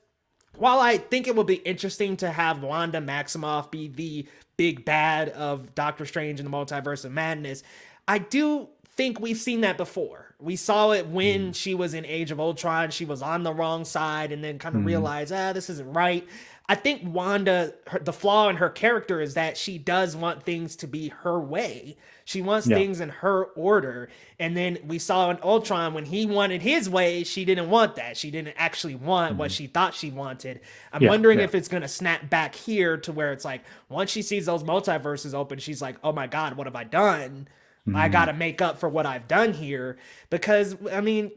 while I think it would be interesting to have Wanda Maximoff be the big bad of Doctor Strange in the Multiverse of Madness, I do think we've seen that before. We saw it when she was in Age of Ultron. She was on the wrong side and then kind of realized, this isn't right. I think Wanda, the flaw in her character is that she does want things to be her way. She wants things in her order. And then we saw in Ultron, when he wanted his way, she didn't want that. She didn't actually want what she thought she wanted. I'm wondering if it's going to snap back here to where it's like, once she sees those multiverses open, she's like, oh my God, what have I done? I got to make up for what I've done here. Because, I mean,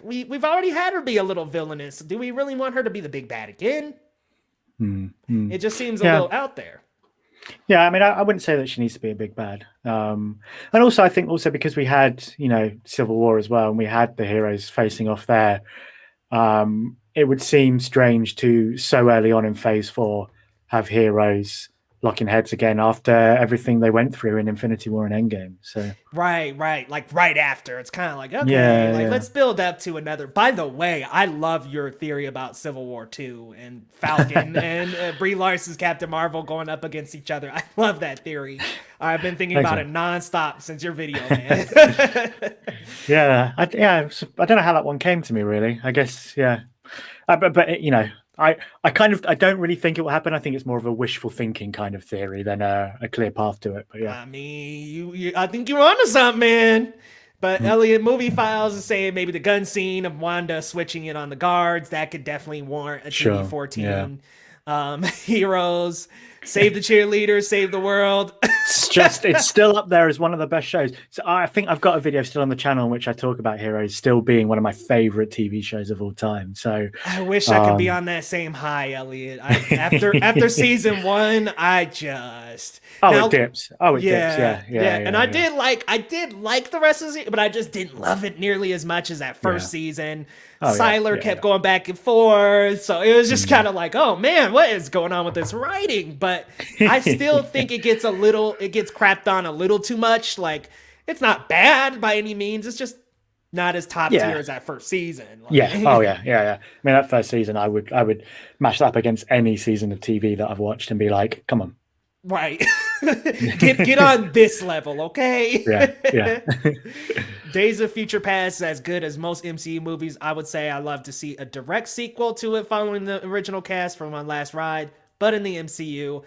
we've already had her be a little villainous. Do we really want her to be the big bad again? It just seems a little out there. Yeah, I mean, I wouldn't say that she needs to be a big bad. And also, I think also because we had, Civil War as well, and we had the heroes facing off there, it would seem strange to so early on in Phase 4 have heroes locking heads again after everything they went through in Infinity War and Endgame. So right, like right after, it's kind of like, okay, let's build up to another. By the way, I love your theory about Civil War 2 and Falcon and Brie Larson's Captain Marvel going up against each other. I love that theory. I've been thinking about it nonstop since your video, man. I don't know how that one came to me, really. I guess, but I don't really think it will happen. I think it's more of a wishful thinking kind of theory than a clear path to it. But yeah, I mean, I think you're onto something, man. But Elliott, Movie Files is saying maybe the gun scene of Wanda switching it on the guards, that could definitely warrant a TV-14. Heroes, save the cheerleaders, save the world. it's still up there as one of the best shows. So I think I've got a video still on the channel in which I talk about Heroes still being one of my favorite TV shows of all time. So I wish I could be um on that same high, Elliot. After season one, I just oh, it now, dips. Oh, it dips. yeah, Yeah, yeah, yeah, and yeah, I yeah. did like the rest of the season, but I just didn't love it nearly as much as that first Yeah. season. Oh, yeah, Siler yeah, kept yeah. going back and forth, so it was just kind Mm. of like, oh man, what is going on with this writing? But I still think it gets crapped on a little too much. Like it's not bad by any means. It's just not as top tier Yeah. as that first season. Yeah. Oh, Like, yeah. Yeah. Yeah. I mean, that first season, I would mash that up against any season of TV that I've watched and be like, come on. right. Get on this level, okay? Yeah. Yeah. Days of Future Past is as good as most MCU movies. I would say I love to see a direct sequel to it following the original cast from On Last Ride, but in the MCU,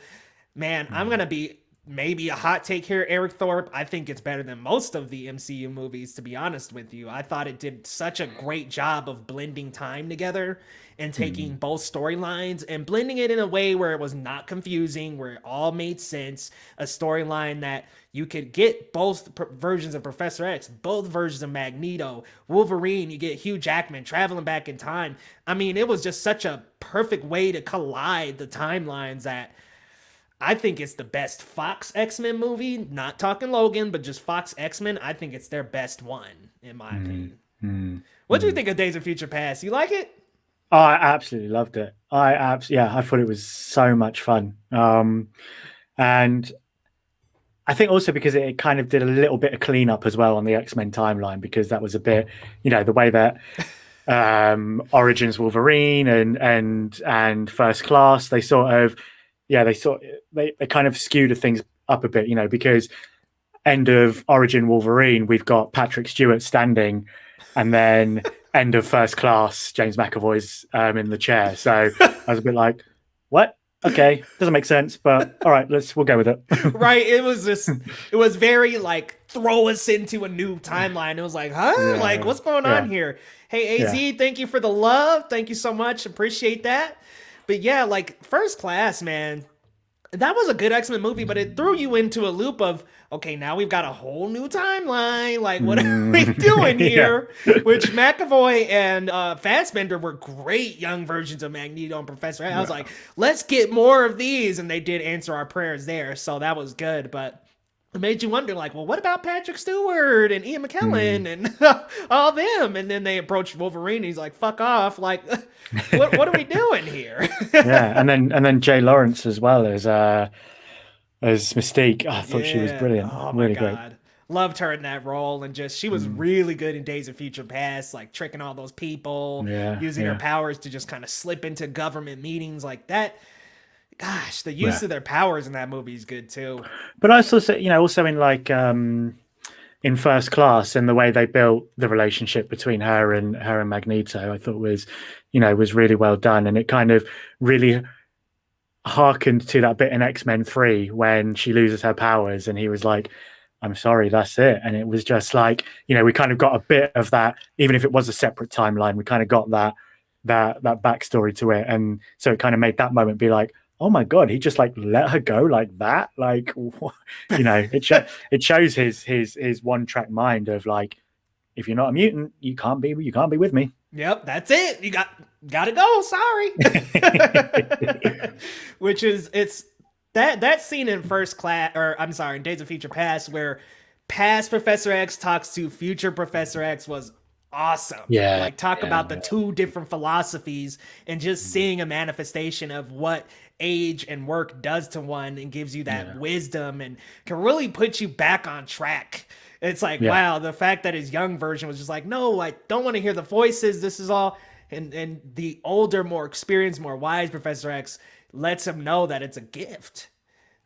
man, I'm Mm, gonna be maybe a hot take here, Eric Thorpe. I think it's better than most of the MCU movies, to be honest with you. I thought it did such a great job of blending time together and taking mm, both storylines and blending it in a way where it was not confusing, where it all made sense. A storyline that you could get both versions of Professor X, both versions of Magneto, Wolverine. You get Hugh Jackman traveling back in time. I mean, it was just such a perfect way to collide the timelines that I think it's the best Fox X-Men movie. Not talking Logan, but just Fox X-Men. I think it's their best one, in my mm, opinion. mm, What do you mm. think of Days of Future Past? You like it? Oh, I absolutely loved it. Yeah, I thought it was so much fun. And I think also because it kind of did a little bit of cleanup as well on the X-Men timeline, because that was a bit, the way that Origins Wolverine and First Class, they sort of, yeah, they kind of skewed things up a bit, because end of Origin Wolverine, we've got Patrick Stewart standing, and then end of First Class, James McAvoy's in the chair. So I was a bit like, what? Okay, doesn't make sense, but all right, we'll go with it. Right. It was very like throw us into a new timeline. It was like, huh? Like, Yeah, what's going on yeah, here? Hey, yeah. AZ, thank you for the love. Thank you so much. Appreciate that. But yeah, like First Class, man, that was a good X-Men movie, but it threw you into a loop of, okay, now we've got a whole new timeline. Like, what are we doing Yeah. here? Which McAvoy and Fassbender were great young versions of Magneto and Professor X. I was Yeah. like, let's get more of these. And they did answer our prayers there. So that was good. But it made you wonder, like, well, what about Patrick Stewart and Ian McKellen Mm. and all them? And then they approached Wolverine. And he's like, fuck off. Like, what are we doing here? Yeah, and then Jay Lawrence as well as Mystique. Oh, I thought she was Yeah. brilliant, Oh my really great. God. Loved her in that role, and just she was Mm. really good in Days of Future Past, like tricking all those people, Yeah, using her yeah, powers to just kind of slip into government meetings like that. Gosh, the use yeah. of their powers in that movie is good too. But I also say, also in like in First Class, and the way they built the relationship between her and Magneto, I thought was really well done, and it kind of really harkened to that bit in X-Men 3 when she loses her powers, and he was like, "I'm sorry, that's it." And it was just like, we kind of got a bit of that, even if it was a separate timeline. We kind of got that backstory to it, and so it kind of made that moment be like, oh my god, he just like let her go like that. Like, it shows his one track mind of like, if you're not a mutant, you can't be with me. Yep, that's it. You gotta go. Sorry. Which is it's that scene in First Class, or I'm sorry, in Days of Future Past, where past Professor X talks to future Professor X was awesome. Yeah, Like talk yeah, about the two different philosophies and just seeing a manifestation of what age and work does to one and gives you that yeah, wisdom and can really put you back on track. It's like, yeah. wow, the fact that his young version was just like, no, I don't want to hear the voices. This is all. And the older, more experienced, more wise Professor X lets him know that it's a gift.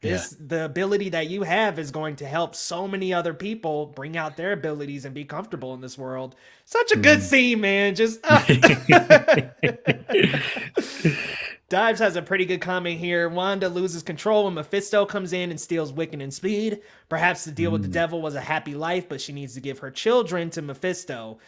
Yeah. The ability that you have is going to help so many other people bring out their abilities and be comfortable in this world. Such a good Mm. scene, man. Just Dives has a pretty good comment here. Wanda loses control when Mephisto comes in and steals Wiccan and Speed. Perhaps the deal with the Mm. devil was a happy life, but she needs to give her children to Mephisto,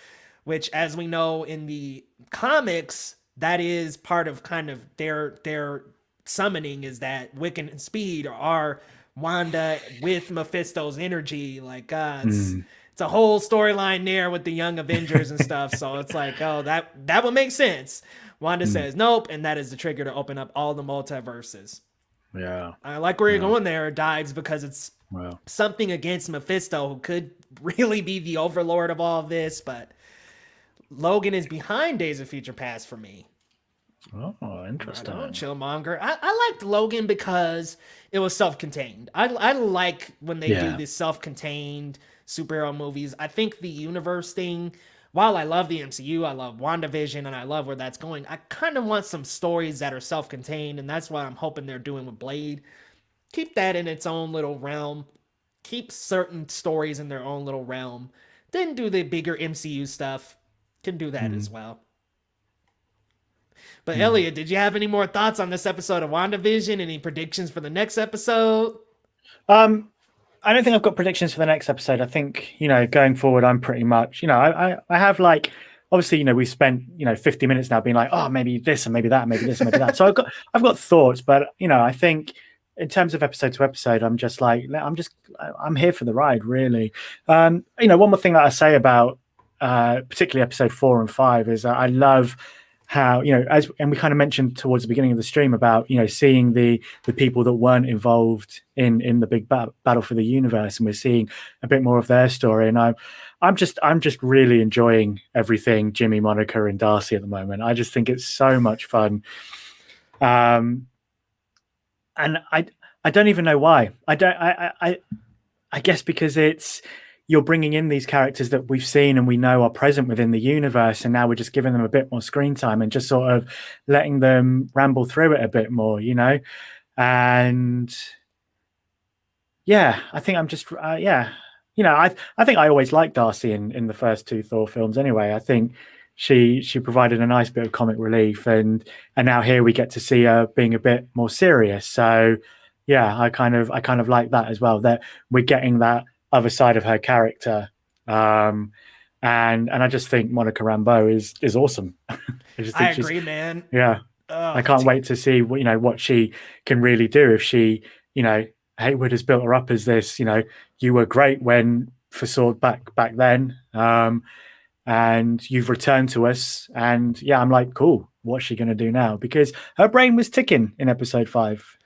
which, as we know in the comics, that is part of kind of their summoning, is that Wiccan and Speed are Wanda with Mephisto's energy. Like, Mm. it's a whole storyline there with the Young Avengers and stuff. So it's like, oh, that would make sense. Wanda Mm. says nope, and that is the trigger to open up all the multiverses. Yeah. I like where you're Yeah. going there, Dives, because it's Well. something against Mephisto, who could really be the overlord of all of this, but Logan is behind Days of Future Past for me. Oh, Right on, interesting. Chillmonger. I liked Logan because it was self-contained. I like when they do Yeah. this self-contained superhero movies. I think the universe thing, while I love the MCU, I love WandaVision, and I love where that's going, I kind of want some stories that are self-contained, and that's what I'm hoping they're doing with Blade. Keep that in its own little realm. Keep certain stories in their own little realm. Then do the bigger MCU stuff. Can do that as Mm. well. But Mm. Elliot, did you have any more thoughts on this episode of WandaVision? Any predictions for the next episode? Um, I don't think I've got predictions for the next episode. I think, going forward, I'm pretty much, I have like, obviously, we spent, 50 minutes now being like, oh, maybe this and maybe that, maybe this and maybe that. So I've got thoughts, but I think in terms of episode to episode, I'm just like, I'm here for the ride, really. One more thing that I say about particularly episode 4 and 5 is that I love how, and we kind of mentioned towards the beginning of the stream about, seeing the people that weren't involved in the big battle for the universe, and we're seeing a bit more of their story. And I'm just really enjoying everything Jimmy, Monica, and Darcy at the moment. I just think it's so much fun. And I don't even know why. I guess because you're bringing in these characters that we've seen and we know are present within the universe, and now we're just giving them a bit more screen time and just sort of letting them ramble through it a bit more, and yeah, I think I'm just I think I always liked Darcy in the first two Thor films anyway. I think she provided a nice bit of comic relief, and now here we get to see her being a bit more serious. So yeah, I kind of like that as well, that we're getting that other side of her character. And I just think Monica Rambeau is awesome. I just I think she's, agree, man. yeah, I Oh, can't wait to see what she can really do. If she, Hayward has built her up as this, you were great when for Sword back then, and you've returned to us, and yeah, I'm like, cool, what's she going to do now? Because her brain was ticking in episode 5.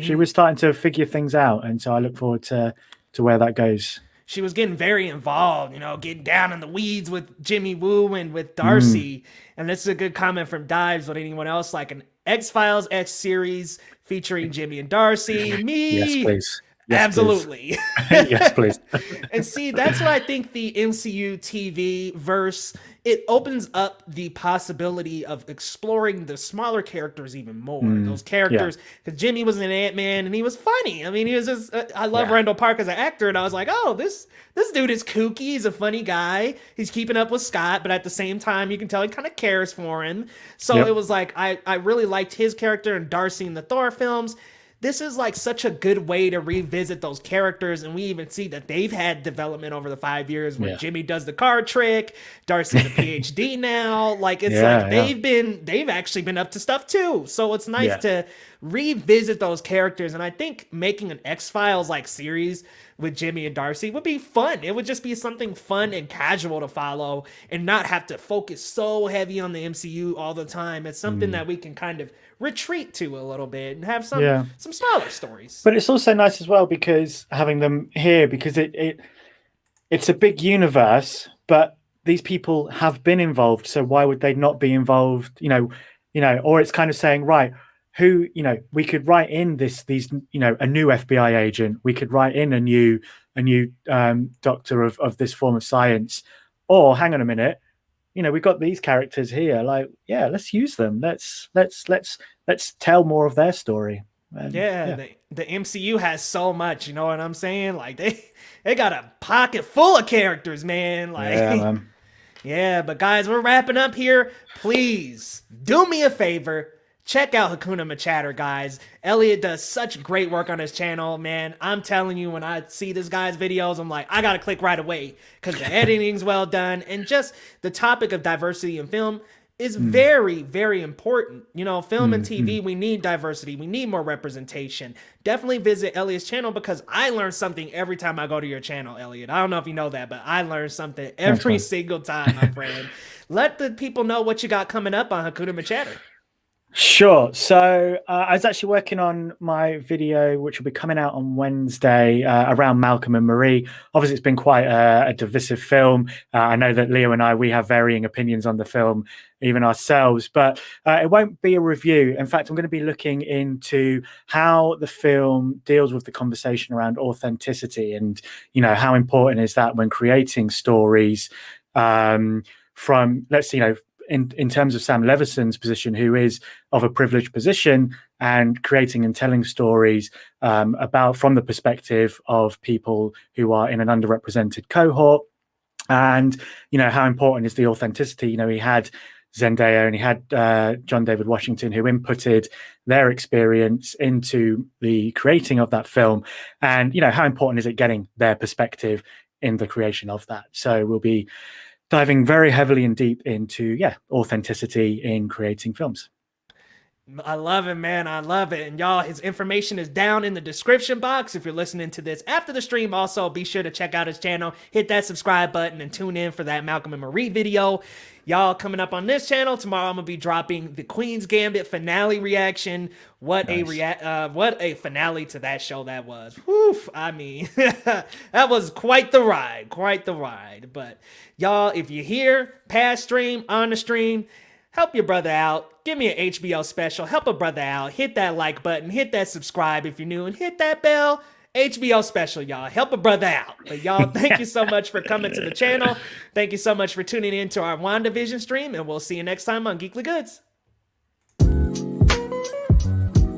She was starting to figure things out, and so I look forward to where that goes. she was getting very involved, getting down in the weeds with Jimmy Woo and with Mm. Darcy. And this is a good comment from Dives. Would anyone else like an X-Files X series featuring Jimmy and Darcy? Yes, Me, please. Yes, please. absolutely. Yes, please. And see, that's what I think the MCU TV verse, it opens up the possibility of exploring the smaller characters even more. Those Yeah, characters, because Jimmy was an Ant-Man and he was funny. I mean, he was just, I love yeah, Randall Park as an actor, and I was like, oh, this dude is kooky. He's a funny guy. He's keeping up with Scott, but at the same time, you can tell he kind of cares for him. So it yep, was like, I really liked his character and Darcy in the Thor films. This is like such a good way to revisit those characters, and we even see that they've had development over the 5 years where yeah, Jimmy does the card trick, Darcy's a PhD now. Like, it's like yeah, yeah, they've actually been up to stuff too. So it's nice yeah. to revisit those characters, and I think making an X-Files like series with Jimmy and Darcy would be fun. It would just be something fun and casual to follow and not have to focus so heavy on the MCU all the time. It's something Mm, that we can kind of retreat to a little bit and have some yeah. smaller stories. But it's also nice as well because having them here, because it's a big universe, but these people have been involved, so why would they not be involved? Or it's kind of saying, right, who, we could write in a new FBI agent, we could write in a new doctor of this form of science, or hang on a minute, we've got these characters here, like, yeah, let's use them, let's tell more of their story. And Yeah, yeah, the MCU has so much, you know what I'm saying? Like they got a pocket full of characters, man. yeah, Like man. yeah, but guys, we're wrapping up here. Please do me a favor. Check out Hakuna Machatter, guys. Elliott does such great work on his channel, man. I'm telling you, when I see this guy's videos, I'm like, I gotta click right away because the editing's well done, and just the topic of diversity in film. is Mm, very, very important. You know, film and mm, mm. TV, we need diversity. We need more representation. Definitely visit Elliott's channel because I learn something every time I go to your channel, Elliott. I don't know if you know that, but I learn something Thanks, every man. single time, my friend. Let the people know what you got coming up on Hakuna Machatter. Sure. So I was actually working on my video, which will be coming out on Wednesday around Malcolm and Marie. Obviously, it's been quite a divisive film. I know that Leo and I, we have varying opinions on the film, even ourselves, but it won't be a review. In fact, I'm going to be looking into how the film deals with the conversation around authenticity and, how important is that when creating stories from, let's, in terms of Sam Levinson's position, who is of a privileged position and creating and telling stories about from the perspective of people who are in an underrepresented cohort, and how important is the authenticity. He had Zendaya and he had John David Washington, who inputted their experience into the creating of that film, and how important is it getting their perspective in the creation of that. So we'll be diving very heavily and deep into authenticity in creating films. I love it, man. I love it. And y'all, his information is down in the description box. If you're listening to this after the stream, also be sure to check out his channel, hit that subscribe button, and tune in for that Malcolm and Marie video. Y'all, coming up on this channel tomorrow, I'm gonna be dropping the Queen's Gambit finale reaction. What Nice. a finale to that show that was. Whew, I mean, that was quite the ride, quite the ride. But y'all, if you're here, past stream, on the stream, help your brother out. Give me an HBO special. Help a brother out. Hit that like button. Hit that subscribe if you're new. And hit that bell. HBO special, y'all. Help a brother out. But y'all, thank you so much for coming to the channel. Thank you so much for tuning in to our WandaVision stream. And we'll see you next time on Geekly Goods.